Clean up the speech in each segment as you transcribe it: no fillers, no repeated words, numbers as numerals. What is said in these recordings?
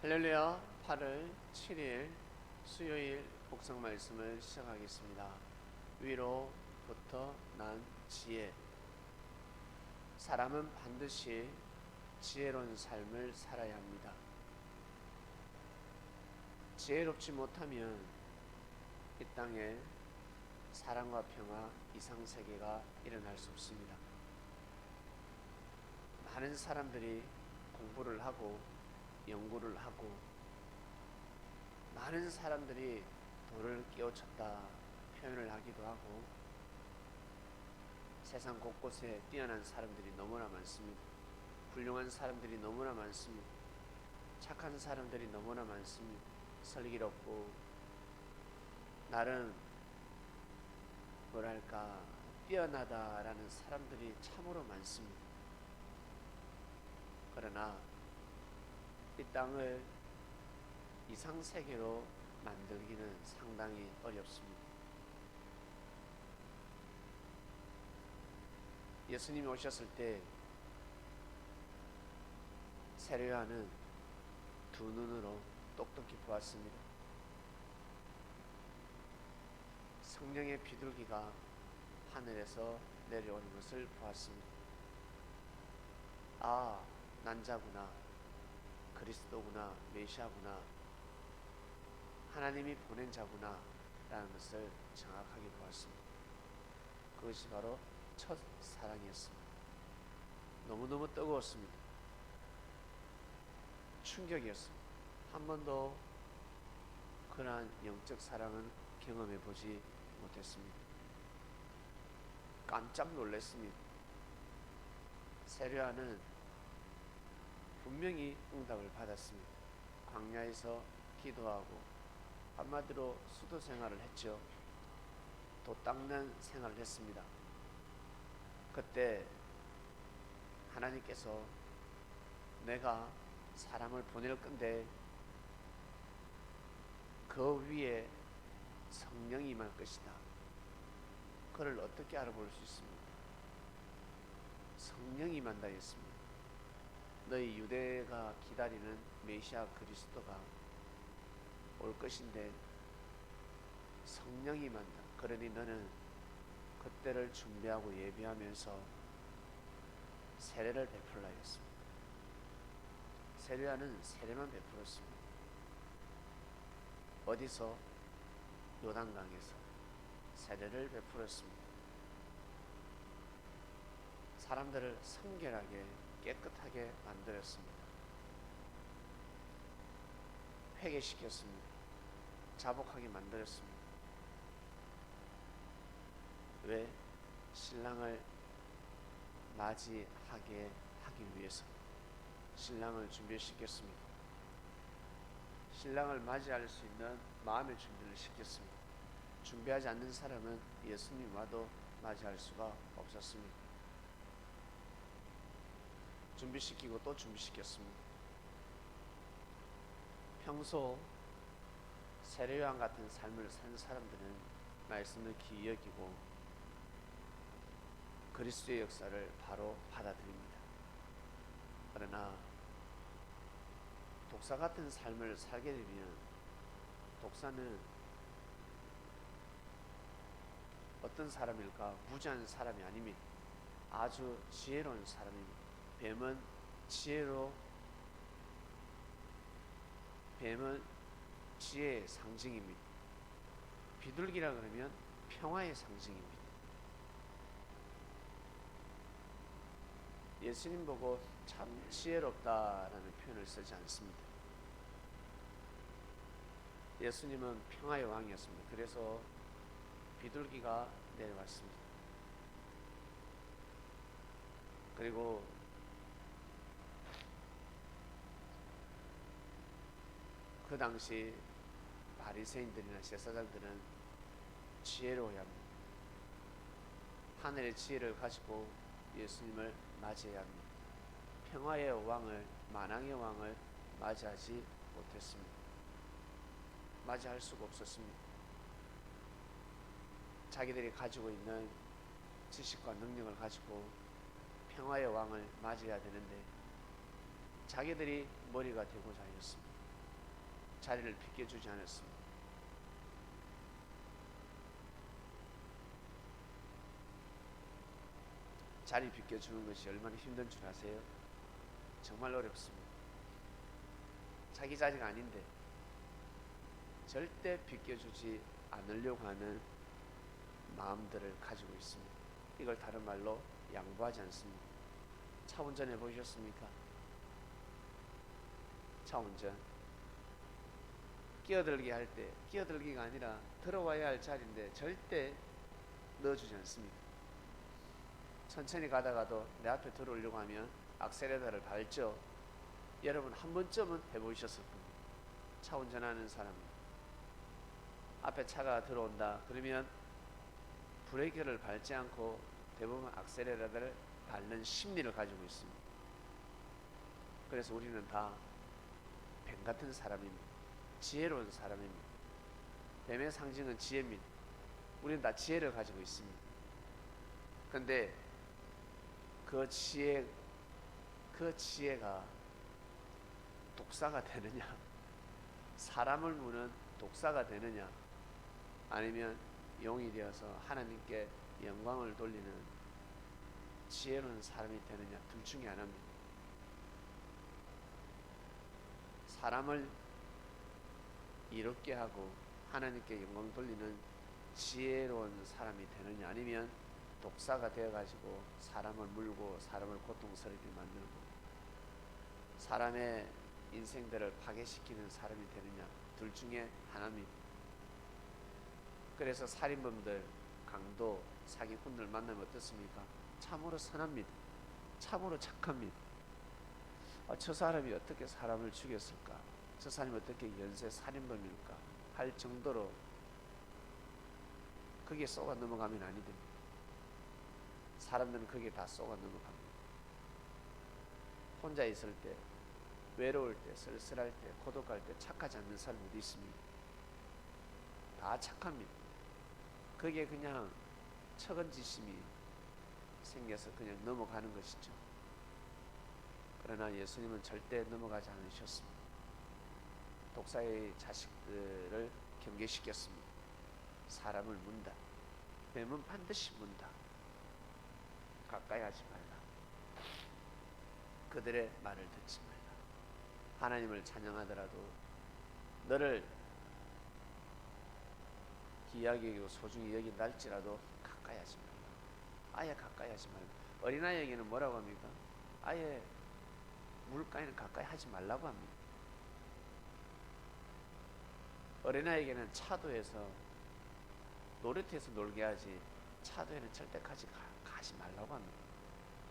할렐루야. 8월 7일 수요일 복성 말씀을 시작하겠습니다. 위로부터 난 지혜. 사람은 반드시 지혜로운 삶을 살아야 합니다. 지혜롭지 못하면 이 땅에 사랑과 평화, 이상세계가 일어날 수 없습니다. 많은 사람들이 공부를 하고 연구를 하고 많은 사람들이 돌을 끼워쳤다 표현을 하기도 하고 세상 곳곳에 뛰어난 사람들이 너무나 많습니다. 훌륭한 사람들이 너무나 많습니다. 착한 사람들이 너무나 많습니다. 슬기롭고 나름 뭐랄까 뛰어나다라는 사람들이 참으로 많습니다. 그러나 이 땅을 이상세계로 만들기는 상당히 어렵습니다. 예수님이 오셨을 때 세례요한은 두 눈으로 똑똑히 보았습니다. 성령의 비둘기가 하늘에서 내려오는 것을 보았습니다. 아, 난자구나, 그리스도구나, 메시아구나, 하나님이 보낸 자구나 라는 것을 정확하게 보았습니다. 그것이 바로 첫 사랑이었습니다. 너무너무 뜨거웠습니다. 충격이었습니다. 한 번도 그러한 영적 사랑은 경험해 보지 못했습니다. 깜짝 놀랐습니다. 세례요한은 분명히 응답을 받았습니다. 광야에서 기도하고 한마디로 수도 생활을 했죠. 도 닦는 생활을 했습니다. 그때 하나님께서 내가 사람을 보낼 건데 그 위에 성령이 임할 것이다. 그를 어떻게 알아볼 수 있습니까? 성령이 임한다 했습니다. 너희 유대가 기다리는 메시아 그리스도가 올 것인데 성령이 임한다. 그러니 너는 그때를 준비하고 예비하면서 세례를 베풀라 했습니다. 세례요한은 세례만 베풀었습니다. 어디서? 요단강에서 세례를 베풀었습니다. 사람들을 성결하게 깨끗하게 만들었습니다. 회개시켰습니다. 자복하게 만들었습니다. 왜? 신랑을 맞이하게 하기 위해서 신랑을 준비시켰습니다. 신랑을 맞이할 수 있는 마음의 준비를 시켰습니다. 준비하지 않는 사람은 예수님 와도 맞이할 수가 없었습니다. 준비시키고 또 준비시켰습니다. 평소 세례요한 같은 삶을 산 사람들은 말씀을 귀히 여기고 그리스도의 역사를 바로 받아들입니다. 그러나 독사 같은 삶을 살게 되면 독사는 어떤 사람일까? 무지한 사람이 아닙니다. 아주 지혜로운 사람입니다. 뱀은 지혜의 상징입니다. 비둘기라 그러면 평화의 상징입니다. 예수님 보고 참 지혜롭다라는 표현을 쓰지 않습니다. 예수님은 평화의 왕이었습니다. 그래서 비둘기가 내려왔습니다. 그리고 그 당시 바리새인들이나 제사장들은 지혜로워야 합니다. 하늘의 지혜를 가지고 예수님을 맞이해야 합니다. 평화의 왕을, 만왕의 왕을 맞이하지 못했습니다. 맞이할 수가 없었습니다. 자기들이 가지고 있는 지식과 능력을 가지고 평화의 왕을 맞이해야 되는데 자기들이 머리가 되고자 하였습니다. 자리를 비켜주지 않았습니다. 자리 비켜주는 것이 얼마나 힘든 줄 아세요? 정말 어렵습니다. 자기 자리가 아닌데 절대 비켜주지 않으려고 하는 마음들을 가지고 있습니다. 이걸 다른 말로 양보하지 않습니다. 차 운전해 보셨습니까? 차 운전 끼어들기 할 때 끼어들기가 아니라 들어와야 할 자리인데 절대 넣어주지 않습니다. 천천히 가다가도 내 앞에 들어오려고 하면 악셀레터를 밟죠. 여러분 한 번쯤은 해보셨을 겁니다. 차 운전하는 사람 앞에 차가 들어온다 그러면 브레이크를 밟지 않고 대부분 악셀레터를 밟는 심리를 가지고 있습니다. 그래서 우리는 다 뱀 같은 사람입니다. 지혜로운 사람입니다. 뱀의 상징은 지혜입니다. 우리는 다 지혜를 가지고 있습니다. 근데 그 지혜가 독사가 되느냐, 사람을 무는 독사가 되느냐, 아니면 용이 되어서 하나님께 영광을 돌리는 지혜로운 사람이 되느냐, 둘 중에 하나입니다. 사람을 이롭게 하고 하나님께 영광 돌리는 지혜로운 사람이 되느냐, 아니면 독사가 되어가지고 사람을 물고 사람을 고통스럽게 만들고 사람의 인생들을 파괴시키는 사람이 되느냐, 둘 중에 하나입니다. 그래서 살인범들, 강도, 사기꾼들 만나면 어떻습니까? 참으로 선합니다. 참으로 착합니다. 저 사람이 어떻게 사람을 죽였을까? 저 사람이 어떻게 연쇄 살인범일까? 할 정도로 거기에 쏘가 넘어가면 아니 됩니다. 사람들은 거기에 다 쏘가 넘어갑니다. 혼자 있을 때, 외로울 때, 쓸쓸할 때, 고독할 때 착하지 않는 사람이 어디 있습니까? 다 착합니다. 거기에 그냥 척은지심이 생겨서 그냥 넘어가는 것이죠. 그러나 예수님은 절대 넘어가지 않으셨습니다. 독사의 자식들을 경계시켰습니다. 사람을 문다. 뱀은 반드시 문다. 가까이 하지 말라. 그들의 말을 듣지 말라. 하나님을 찬양하더라도 너를 귀하게 여기고 소중히 여긴다 할지라도 가까이 하지 말라. 아예 가까이 하지 말라. 어린아이에게는 뭐라고 합니까? 아예 물가에는 가까이 하지 말라고 합니다. 어린아이에게는 차도에서 놀이터에서 놀게 하지 차도에는 절대 가지 말라고 합니다.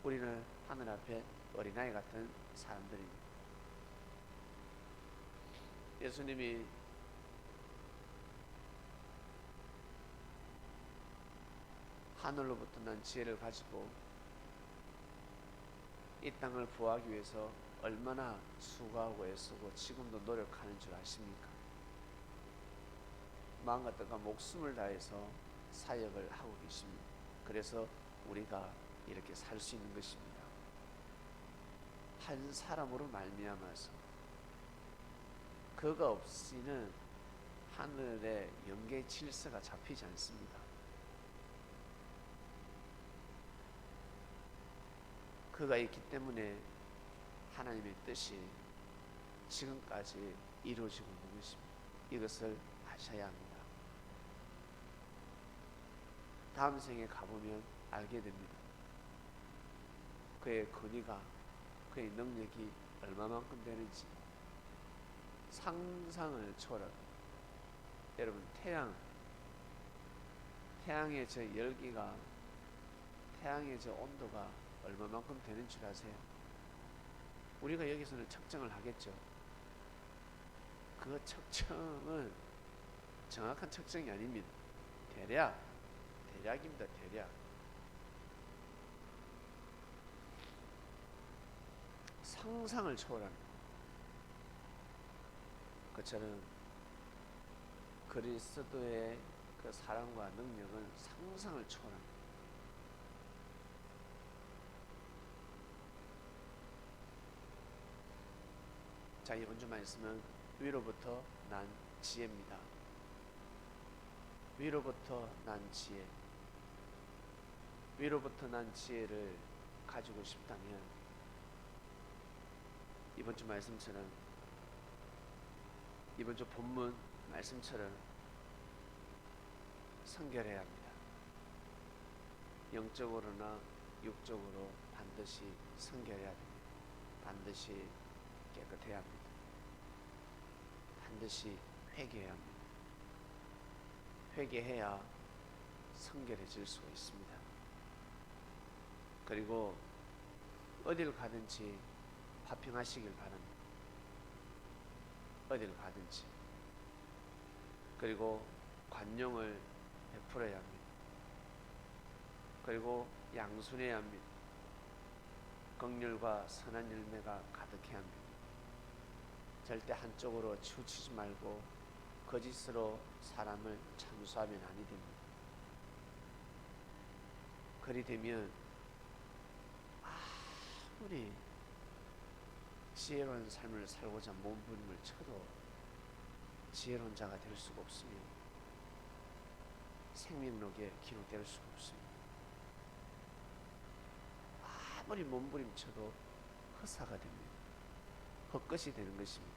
우리는 하늘 앞에 어린아이 같은 사람들입니다. 예수님이 하늘로부터 난 지혜를 가지고 이 땅을 부하기 위해서 얼마나 수고하고 애쓰고 지금도 노력하는 줄 아십니까? 마음과 뜻과 목숨을 다해서 사역을 하고 계십니다. 그래서 우리가 이렇게 살 수 있는 것입니다. 한 사람으로 말미암아서 그가 없이는 하늘의 영계 질서가 잡히지 않습니다. 그가 있기 때문에 하나님의 뜻이 지금까지 이루어지고 있는 것입니다. 이것을 아셔야 합니다. 다음 생에 가보면 알게 됩니다. 그의 권위가, 그의 능력이 얼마만큼 되는지 상상을 초월한. 여러분, 태양의 저 열기가, 태양의 저 온도가 얼마만큼 되는 줄 아세요? 우리가 여기서는 측정을 하겠죠. 그 측정은 정확한 측정이 아닙니다. 대략입니다. 대략. 상상을 초월합니다. 그처럼 그리스도의 그 사랑과 능력은 상상을 초월합니다. 자, 이번 주 말씀은 위로부터 난 지혜입니다. 위로부터 난 지혜. 위로부터 난 지혜를 가지고 싶다면 이번 주 말씀처럼, 이번 주 본문 말씀처럼 성결해야 합니다. 영적으로나 육적으로 반드시 성결해야 합니다. 반드시 깨끗해야 합니다. 반드시 회개해야 합니다. 회개해야 성결해질 수가 있습니다. 그리고 어딜 가든지 화평하시길 바랍니다. 어딜 가든지. 그리고 관용을 베풀어야 합니다. 그리고 양순해야 합니다. 긍휼과 선한 열매가 가득해야 합니다. 절대 한쪽으로 치우치지 말고 거짓으로 사람을 참수하면 아니 됩니다. 그리 되면 아무리 지혜로운 삶을 살고자 몸부림을 쳐도 지혜로운 자가 될 수가 없으며 생명록에 기록될 수가 없습니다. 아무리 몸부림쳐도 허사가 됩니다. 헛것이 되는 것입니다.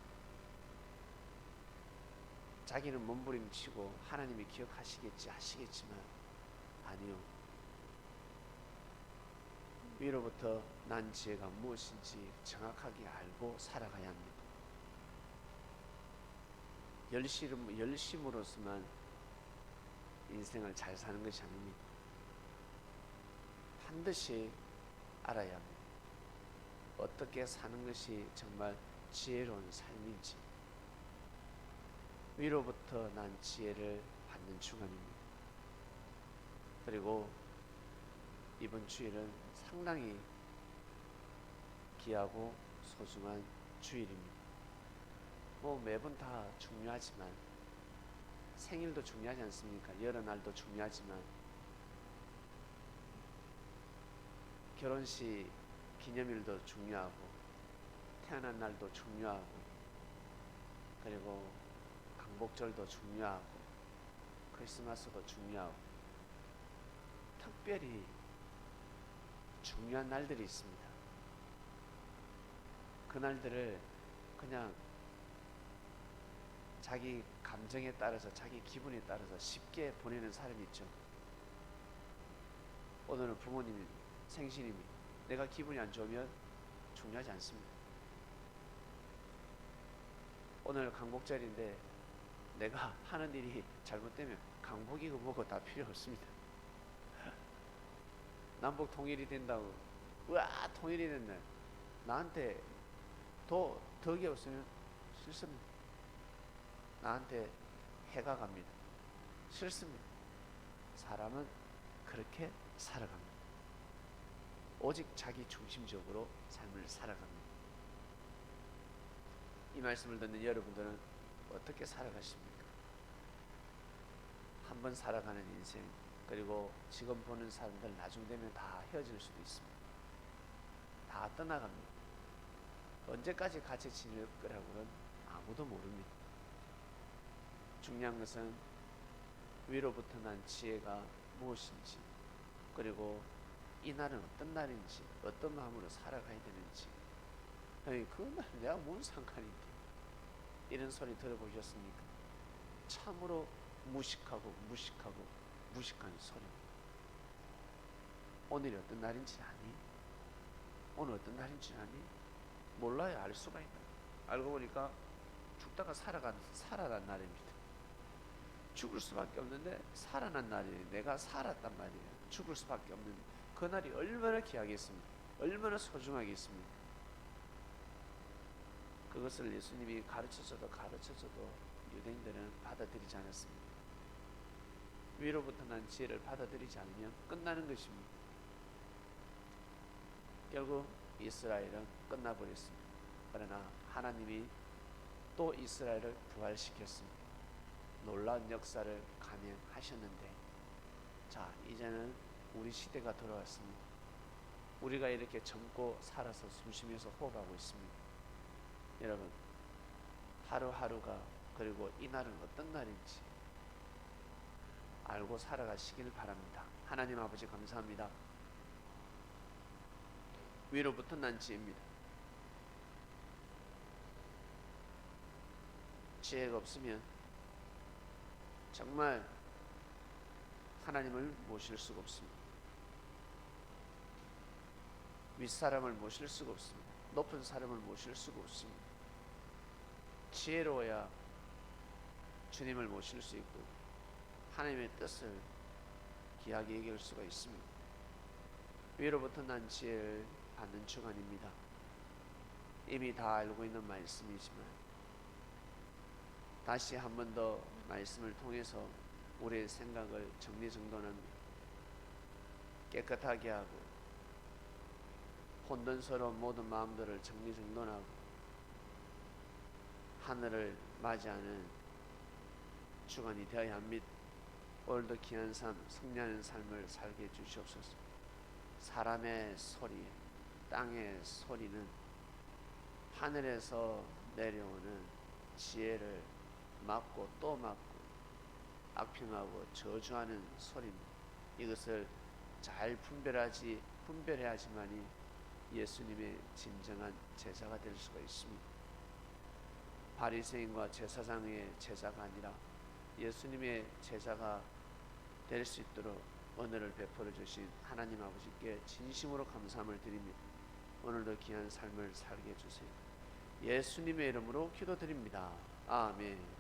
자기는 몸부림치고 하나님이 기억하시겠지 하시겠지만 아니요. 위로부터 난 지혜가 무엇인지 정확하게 알고 살아가야 합니다. 열심으로서만 인생을 잘 사는 것이 아닙니다. 반드시 알아야 합니다. 어떻게 사는 것이 정말 지혜로운 삶인지. 위로부터 난 지혜를 받는 주간입니다. 그리고 이번 주일은 상당히 귀하고 소중한 주일입니다. 뭐 매번 다 중요하지만, 생일도 중요하지 않습니까? 여러 날도 중요하지만, 결혼식 기념일도 중요하고, 태어난 날도 중요하고, 그리고 강복절도 중요하고, 크리스마스도 중요하고, 특별히 중요한 날들이 있습니다. 그 날들을 그냥 자기 감정에 따라서, 자기 기분에 따라서 쉽게 보내는 사람이 있죠. 오늘은 부모님 생신입니다. 내가 기분이 안 좋으면 중요하지 않습니다. 오늘 강복절인데 내가 하는 일이 잘못되면 강복이고 뭐고 다 필요 없습니다. 남북 통일이 된다고, 우와 통일이 됐네, 나한테 덕이 없으면 싫습니다. 나한테 해가 갑니다. 싫습니다. 사람은 그렇게 살아갑니다. 오직 자기 중심적으로 삶을 살아갑니다. 이 말씀을 듣는 여러분들은 어떻게 살아가십니까? 한 번 살아가는 인생, 그리고 지금 보는 사람들 나중 되면 다 헤어질 수도 있습니다. 다 떠나갑니다. 언제까지 같이 지낼 거라고는 아무도 모릅니다. 중요한 것은 위로부터 난 지혜가 무엇인지, 그리고 이 날은 어떤 날인지, 어떤 마음으로 살아가야 되는지. 그날 내가 뭔 상관인데, 이런 소리 들어보셨습니까? 참으로 무식한 소리입니다. 오늘이 어떤 날인지 아니? 오늘 어떤 날인지 아니? 몰라요. 알 수가 있다. 알고 보니까 죽다가 살아난 날입니다. 죽을 수밖에 없는데 살아난 날이에요. 내가 살았단 말이에요. 죽을 수밖에 없는 그 날이 얼마나 귀하겠습니까? 얼마나 소중하겠습니까? 그것을 예수님이 가르쳐줘도 유대인들은 받아들이지 않았습니다. 위로부터 난 지혜를 받아들이지 않으면 끝나는 것입니다. 결국 이스라엘은 끝나버렸습니다. 그러나 하나님이 또 이스라엘을 부활시켰습니다. 놀라운 역사를 감행하셨는데, 자, 이제는 우리 시대가 돌아왔습니다. 우리가 이렇게 젊고 살아서 숨쉬면서 호흡하고 있습니다. 여러분, 하루하루가, 그리고 이날은 어떤 날인지 알고 살아가시길 바랍니다. 하나님 아버지 감사합니다. 위로부터 난 지혜입니다. 지혜가 없으면 정말 하나님을 모실 수가 없습니다. 윗사람을 모실 수가 없습니다. 높은 사람을 모실 수가 없습니다. 지혜로워야 주님을 모실 수 있고 하나님의 뜻을 귀하게 여길 수가 있습니다. 위로부터 난 지혜를 받는 주간입니다. 이미 다 알고 있는 말씀이지만 다시 한 번 더 말씀을 통해서 우리의 생각을 정리정돈합니다. 깨끗하게 하고 혼돈스러운 모든 마음들을 정리정돈하고 하늘을 맞이하는 주간이 되어야 합니다. 오늘도 귀한 삶, 승리하는 삶을 살게 해주시옵소서. 사람의 소리, 땅의 소리는 하늘에서 내려오는 지혜를 막고 또 막고 악평하고 저주하는 소리입니다. 이것을 잘 분별해야지만이 예수님의 진정한 제자가 될 수가 있습니다. 바리새인과 제사장의 제자가 아니라 예수님의 제자가 될 수 있도록 은혜를 베풀어 주신 하나님 아버지께 진심으로 감사함을 드립니다. 오늘도 귀한 삶을 살게 해주세요. 예수님의 이름으로 기도드립니다. 아멘.